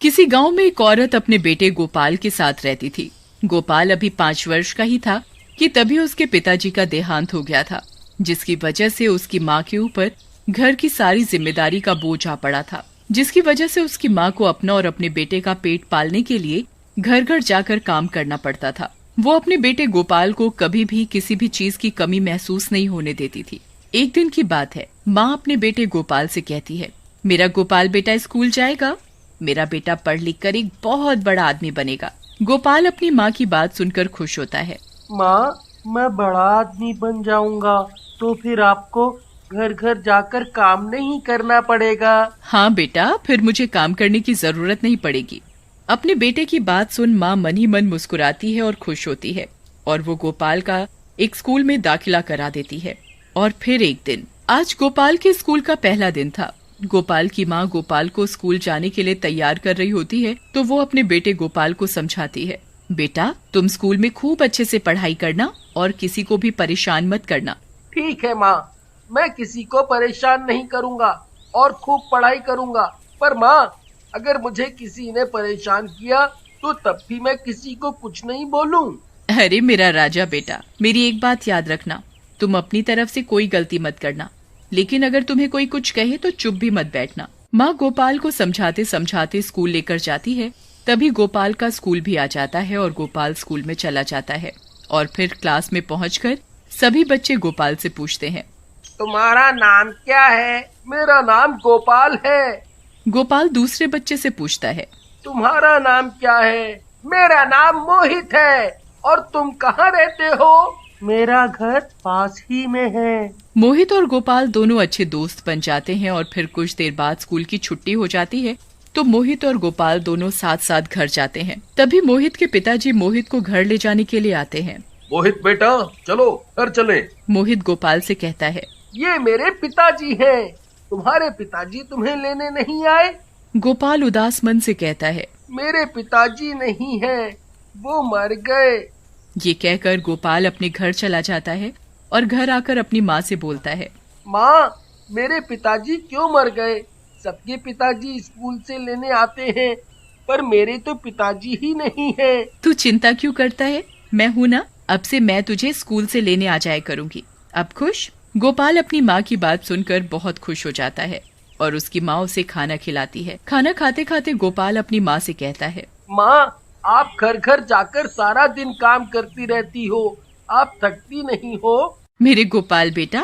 किसी गांव में एक औरत अपने बेटे गोपाल के साथ रहती थी। गोपाल अभी 5 वर्ष का ही था कि तभी उसके पिताजी का देहांत हो गया था, जिसकी वजह से उसकी माँ के ऊपर घर की सारी जिम्मेदारी का बोझ आ पड़ा था। जिसकी वजह से उसकी माँ को अपना और अपने बेटे का पेट पालने के लिए घर घर जाकर काम करना पड़ता था। वो अपने बेटे गोपाल को कभी भी किसी भी चीज की कमी महसूस नहीं होने देती थी। एक दिन की बात है, माँ अपने बेटे गोपाल से कहती है, मेरा गोपाल बेटा स्कूल जाएगा, मेरा बेटा पढ़ लिख कर एक बहुत बड़ा आदमी बनेगा। गोपाल अपनी माँ की बात सुनकर खुश होता है। माँ, मैं बड़ा आदमी बन जाऊंगा तो फिर आपको घर घर जाकर काम नहीं करना पड़ेगा। हाँ बेटा, फिर मुझे काम करने की जरूरत नहीं पड़ेगी। अपने बेटे की बात सुन माँ मन ही मन मुस्कुराती है और खुश होती है और वो गोपाल का एक स्कूल में दाखिला करा देती है। और फिर एक दिन, आज गोपाल के स्कूल का पहला दिन था। गोपाल की माँ गोपाल को स्कूल जाने के लिए तैयार कर रही होती है तो वो अपने बेटे गोपाल को समझाती है, बेटा तुम स्कूल में खूब अच्छे से पढ़ाई करना और किसी को भी परेशान मत करना। ठीक है माँ, मैं किसी को परेशान नहीं करूँगा और खूब पढ़ाई करूँगा। पर माँ, अगर मुझे किसी ने परेशान किया तो तब भी मैं किसी को कुछ नहीं बोलूँ। अरे मेरा राजा बेटा, मेरी एक बात याद रखना, तुम अपनी तरफ से कोई गलती मत करना, लेकिन अगर तुम्हें कोई कुछ कहे तो चुप भी मत बैठना। माँ गोपाल को समझाते समझाते स्कूल लेकर जाती है। तभी गोपाल का स्कूल भी आ जाता है और गोपाल स्कूल में चला जाता है। और फिर क्लास में पहुंचकर सभी बच्चे गोपाल से पूछते हैं, तुम्हारा नाम क्या है? मेरा नाम गोपाल है। गोपाल दूसरे बच्चे से पूछता है, तुम्हारा नाम क्या है? मेरा नाम मोहित है। और तुम कहाँ रहते हो? मेरा घर पास ही में है। मोहित और गोपाल दोनों अच्छे दोस्त बन जाते हैं और फिर कुछ देर बाद स्कूल की छुट्टी हो जाती है तो मोहित और गोपाल दोनों साथ साथ घर जाते हैं। तभी मोहित के पिताजी मोहित को घर ले जाने के लिए आते हैं। मोहित बेटा, चलो घर चले। मोहित गोपाल से कहता है, ये मेरे पिताजी हैं। तुम्हारे पिताजी तुम्हें लेने नहीं आए? गोपाल उदास मन से कहता है, मेरे पिताजी नहीं हैं, वो मर गए। ये कहकर गोपाल अपने घर चला जाता है और घर आकर अपनी माँ से बोलता है, माँ, मेरे पिताजी क्यों मर गए? सबके पिताजी स्कूल से लेने आते हैं, पर मेरे तो पिताजी ही नहीं हैं। तू चिंता क्यों करता है, मैं हूँ ना, अब से मैं तुझे स्कूल से लेने आ जाया करूँगी। अब खुश? गोपाल अपनी माँ की बात सुनकर बहुत खुश हो जाता है और उसकी माँ उसे खाना खिलाती है। खाना खाते खाते गोपाल अपनी माँ से कहता है, माँ, आप घर घर जाकर सारा दिन काम करती रहती हो, आप थकती नहीं हो? मेरे गोपाल बेटा,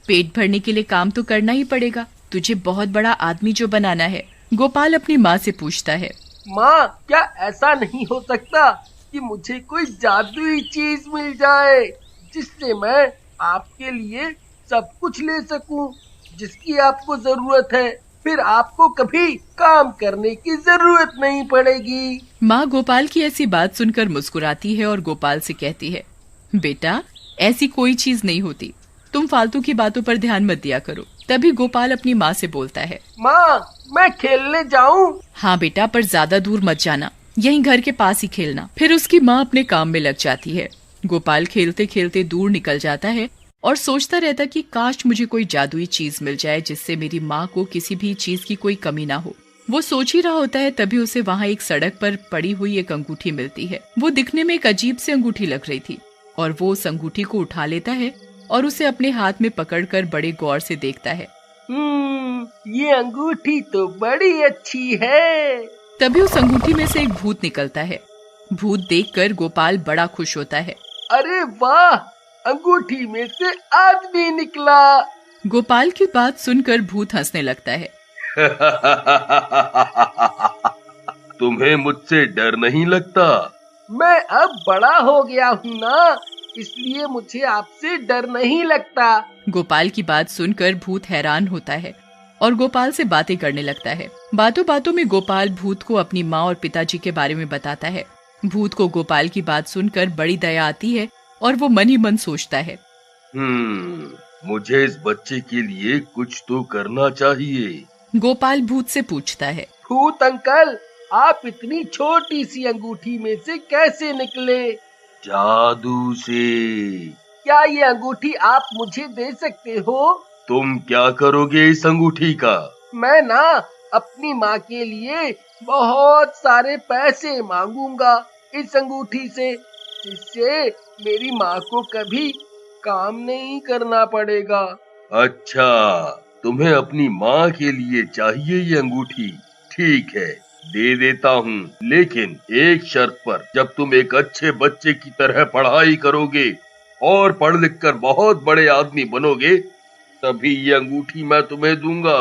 पेट भरने के लिए काम तो करना ही पड़ेगा, तुझे बहुत बड़ा आदमी जो बनाना है। गोपाल अपनी माँ से पूछता है, माँ, क्या ऐसा नहीं हो सकता कि मुझे कोई जादुई चीज मिल जाए जिससे मैं आपके लिए सब कुछ ले सकूं जिसकी आपको जरूरत है? फिर आपको कभी काम करने की जरूरत नहीं पड़ेगी। माँ गोपाल की ऐसी बात सुनकर मुस्कुराती है और गोपाल से कहती है, बेटा ऐसी कोई चीज नहीं होती, तुम फालतू की बातों पर ध्यान मत दिया करो। तभी गोपाल अपनी माँ से बोलता है, माँ, मैं खेलने जाऊँ? हाँ बेटा, पर ज्यादा दूर मत जाना, यहीं घर के पास ही खेलना। फिर उसकी माँ अपने काम में लग जाती है। गोपाल खेलते खेलते दूर निकल जाता है और सोचता रहता कि काश मुझे कोई जादुई चीज मिल जाए जिससे मेरी माँ को किसी भी चीज की कोई कमी ना हो। वो सोच ही रहा होता है तभी उसे वहाँ एक सड़क पर पड़ी हुई एक अंगूठी मिलती है। वो दिखने में एक अजीब सी अंगूठी लग रही थी और वो उस अंगूठी को उठा लेता है और उसे अपने हाथ में पकड़कर बड़े गौर से देखता है। ये अंगूठी तो बड़ी अच्छी है। तभी उस अंगूठी में से एक भूत निकलता है। भूत देखकर गोपाल बड़ा खुश होता है। अरे वाह, अंगूठी में से आदमी निकला। गोपाल की बात सुनकर भूत हंसने लगता है। तुम्हें मुझसे डर नहीं लगता? मैं अब बड़ा हो गया हूँ ना, इसलिए मुझे आपसे डर नहीं लगता। गोपाल की बात सुनकर भूत हैरान होता है और गोपाल से बातें करने लगता है। बातों बातों में गोपाल भूत को अपनी माँ और पिताजी के बारे में बताता है। भूत को गोपाल की बात सुनकर बड़ी दया आती है और वो मन ही मन सोचता है, मुझे इस बच्चे के लिए कुछ तो करना चाहिए। गोपाल भूत से पूछता है, भूत अंकल, आप इतनी छोटी सी अंगूठी में से कैसे निकले? जादू से। क्या ये अंगूठी आप मुझे दे सकते हो? तुम क्या करोगे इस अंगूठी का? मैं ना अपनी माँ के लिए बहुत सारे पैसे मांगूंगा इस अंगूठी से, जिससे मेरी माँ को कभी काम नहीं करना पड़ेगा। अच्छा, तुम्हें अपनी माँ के लिए चाहिए ये अंगूठी? ठीक है, दे देता हूँ, लेकिन एक शर्त पर। जब तुम एक अच्छे बच्चे की तरह पढ़ाई करोगे और पढ़ लिख कर बहुत बड़े आदमी बनोगे, तभी ये अंगूठी मैं तुम्हें दूंगा।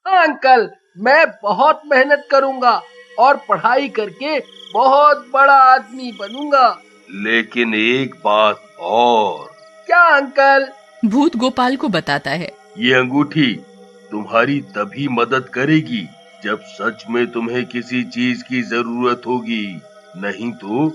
हाँ अंकल, मैं बहुत मेहनत करूंगा और पढ़ाई करके बहुत बड़ा आदमी बनूंगा। लेकिन एक बात और। क्या अंकल? भूत गोपाल को बताता है, ये अंगूठी तुम्हारी तभी मदद करेगी जब सच में तुम्हें किसी चीज की जरूरत होगी, नहीं तो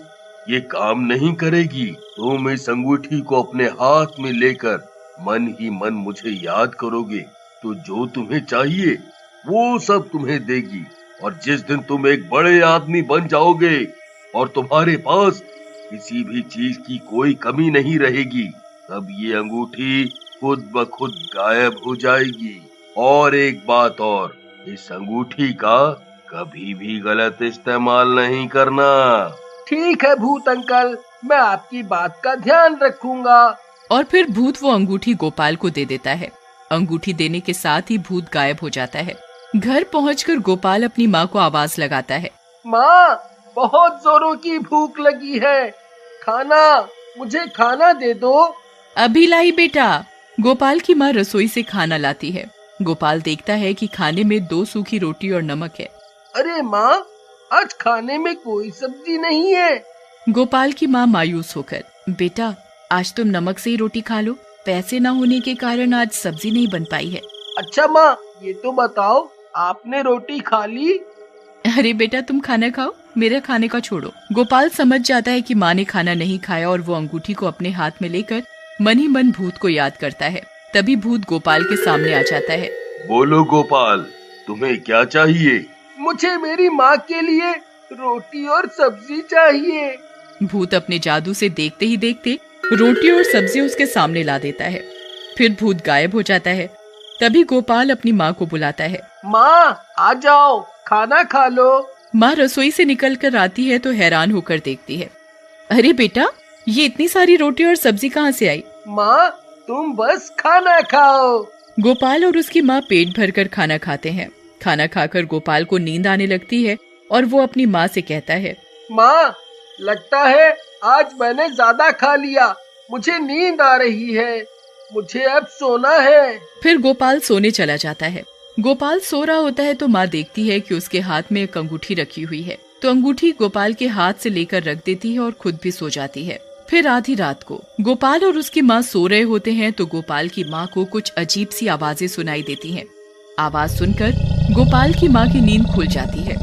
ये काम नहीं करेगी। तुम इस अंगूठी को अपने हाथ में लेकर मन ही मन मुझे याद करोगे, तो जो तुम्हें चाहिए वो सब तुम्हें देगी। और जिस दिन तुम एक बड़े आदमी बन जाओगे और तुम्हारे पास किसी भी चीज की कोई कमी नहीं रहेगी, तब ये अंगूठी खुद ब खुद गायब हो जाएगी। और एक बात और, इस अंगूठी का कभी भी गलत इस्तेमाल नहीं करना। ठीक है भूत अंकल, मैं आपकी बात का ध्यान रखूंगा। और फिर भूत वो अंगूठी गोपाल को दे देता है। अंगूठी देने के साथ ही भूत गायब हो जाता है। घर पहुंचकर गोपाल अपनी माँ को आवाज लगाता है, माँ, बहुत जोरों की भूख लगी है, मुझे खाना दे दो। अभी लाई बेटा। गोपाल की माँ रसोई से खाना लाती है। गोपाल देखता है कि खाने में 2 सूखी रोटी और नमक है। अरे माँ, आज खाने में कोई सब्जी नहीं है। गोपाल की माँ मायूस होकर, बेटा आज तुम नमक से ही रोटी खा लो, पैसे न होने के कारण आज सब्जी नहीं बन पाई है। अच्छा माँ, ये तो बताओ, आपने रोटी खा ली? अरे बेटा तुम खाना खाओ, मेरा खाने का छोड़ो। गोपाल समझ जाता है कि माँ ने खाना नहीं खाया और वो अंगूठी को अपने हाथ में लेकर मन ही मन भूत को याद करता है। तभी भूत गोपाल के सामने आ जाता है। बोलो गोपाल, तुम्हें क्या चाहिए? मुझे मेरी माँ के लिए रोटी और सब्जी चाहिए। भूत अपने जादू से देखते ही देखते रोटी और सब्जी उसके सामने ला देता है। फिर भूत गायब हो जाता है। तभी गोपाल अपनी माँ को बुलाता है, माँ आ जाओ, खाना खा लो। माँ रसोई से निकल कर आती है तो हैरान होकर देखती है, अरे बेटा ये इतनी सारी रोटी और सब्जी कहाँ से आई? माँ तुम बस खाना खाओ। गोपाल और उसकी माँ पेट भरकर खाना खाते हैं। खाना खाकर गोपाल को नींद आने लगती है और वो अपनी माँ से कहता है, माँ लगता है आज मैंने ज्यादा खा लिया, मुझे नींद आ रही है, मुझे अब सोना है। फिर गोपाल सोने चला जाता है। गोपाल सो रहा होता है तो माँ देखती है कि उसके हाथ में एक अंगूठी रखी हुई है, तो अंगूठी गोपाल के हाथ से लेकर रख देती है और खुद भी सो जाती है। फिर आधी रात को गोपाल और उसकी माँ सो रहे होते हैं तो गोपाल की माँ को कुछ अजीब सी आवाजें सुनाई देती हैं। आवाज सुनकर गोपाल की माँ की नींद खुल जाती है।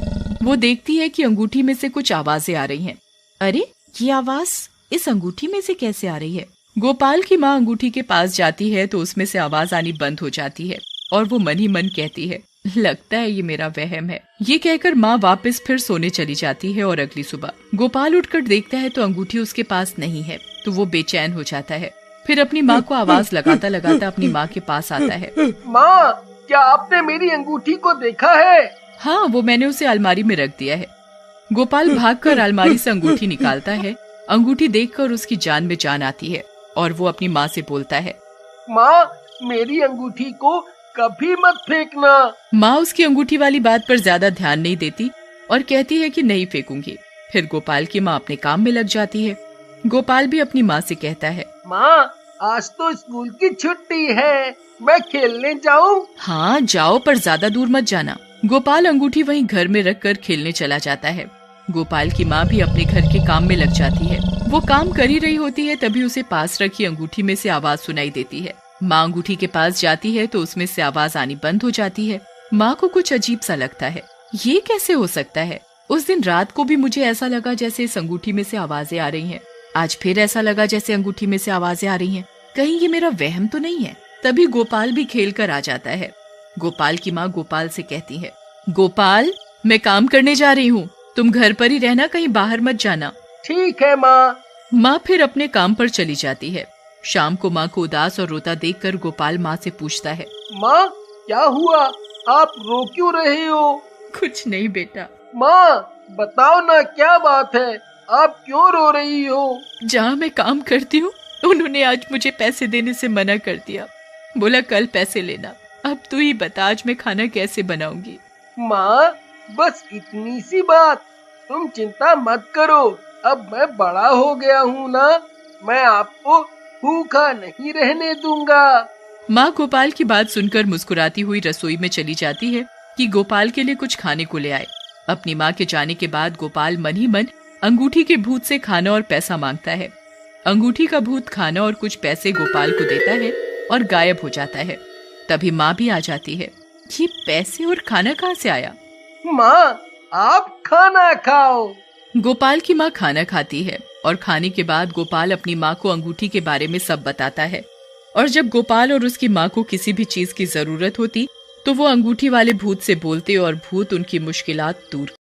वो देखती है कि अंगूठी में से कुछ आवाजें आ रही हैं। अरे ये आवाज इस अंगूठी में से कैसे आ रही है? गोपाल की माँ अंगूठी के पास जाती है तो उसमें से आवाज आनी बंद हो जाती है और वो मन ही मन कहती है, लगता है ये मेरा वहम है। ये कहकर माँ वापस फिर सोने चली जाती है और अगली सुबह गोपाल उठकर देखता है तो अंगूठी उसके पास नहीं है, तो वो बेचैन हो जाता है। फिर अपनी माँ को आवाज लगाता लगाता अपनी माँ के पास आता है। माँ, क्या आपने मेरी अंगूठी को देखा है? हाँ, वो मैंने उसे अलमारी में रख दिया है। गोपाल भागकर अलमारी से अंगूठी निकालता है। अंगूठी देखकर उसकी जान में जान आती है और वो अपनी माँ से बोलता है, माँ मेरी अंगूठी को कभी मत फेंकना। माँ उसकी अंगूठी वाली बात पर ज्यादा ध्यान नहीं देती और कहती है कि नहीं फेंकूंगी। फिर गोपाल की माँ अपने काम में लग जाती है। गोपाल भी अपनी माँ से कहता है, माँ आज तो स्कूल की छुट्टी है, मैं खेलने जाऊँ? हाँ जाओ, पर ज्यादा दूर मत जाना। गोपाल अंगूठी वहीं घर में रखकर खेलने चला जाता है। गोपाल की माँ भी अपने घर के काम में लग जाती है। वो काम कर ही रही होती है तभी उसे पास रखी अंगूठी में से आवाज सुनाई देती है। माँ अंगूठी के पास जाती है तो उसमें से आवाज आनी बंद हो जाती है। माँ को कुछ अजीब सा लगता है, ये कैसे हो सकता है? उस दिन रात को भी मुझे ऐसा लगा जैसे इस अंगूठी में से आवाजें आ रही हैं। आज फिर ऐसा लगा जैसे अंगूठी में से आवाजें आ रही हैं। कहीं ये मेरा वहम तो नहीं है? तभी गोपाल भी खेल कर आ जाता है। गोपाल की माँ गोपाल से कहती है, गोपाल मैं काम करने जा रही हूँ, तुम घर पर ही रहना, कहीं बाहर मत जाना। ठीक है माँ। माँ फिर अपने काम पर चली जाती है। शाम को माँ को उदास और रोता देखकर गोपाल माँ से पूछता है, माँ क्या हुआ, आप रो क्यों रहे हो? कुछ नहीं बेटा, माँ बताओ ना क्या बात है, आप क्यों रो रही हो? जहाँ मैं काम करती हूँ उन्होंने आज मुझे पैसे देने से मना कर दिया। बोला कल पैसे लेना। अब तू ही बता आज मैं खाना कैसे बनाऊंगी। माँ बस इतनी सी बात, तुम चिंता मत करो, अब मैं बड़ा हो गया हूँ ना, मैं आपको भूखा नहीं रहने दूंगा। माँ गोपाल की बात सुनकर मुस्कुराती हुई रसोई में चली जाती है कि गोपाल के लिए कुछ खाने को ले आए। अपनी माँ के जाने के बाद गोपाल मन ही मन अंगूठी के भूत से खाना और पैसा मांगता है। अंगूठी का भूत खाना और कुछ पैसे गोपाल को देता है और गायब हो जाता है। तभी माँ भी आ जाती है। ये पैसे और खाना कहाँ से आया? माँ आप खाना खाओ। गोपाल की माँ खाना खाती है और खाने के बाद गोपाल अपनी माँ को अंगूठी के बारे में सब बताता है। और जब गोपाल और उसकी माँ को किसी भी चीज की जरूरत होती तो वो अंगूठी वाले भूत से बोलते और भूत उनकी मुश्किलात दूर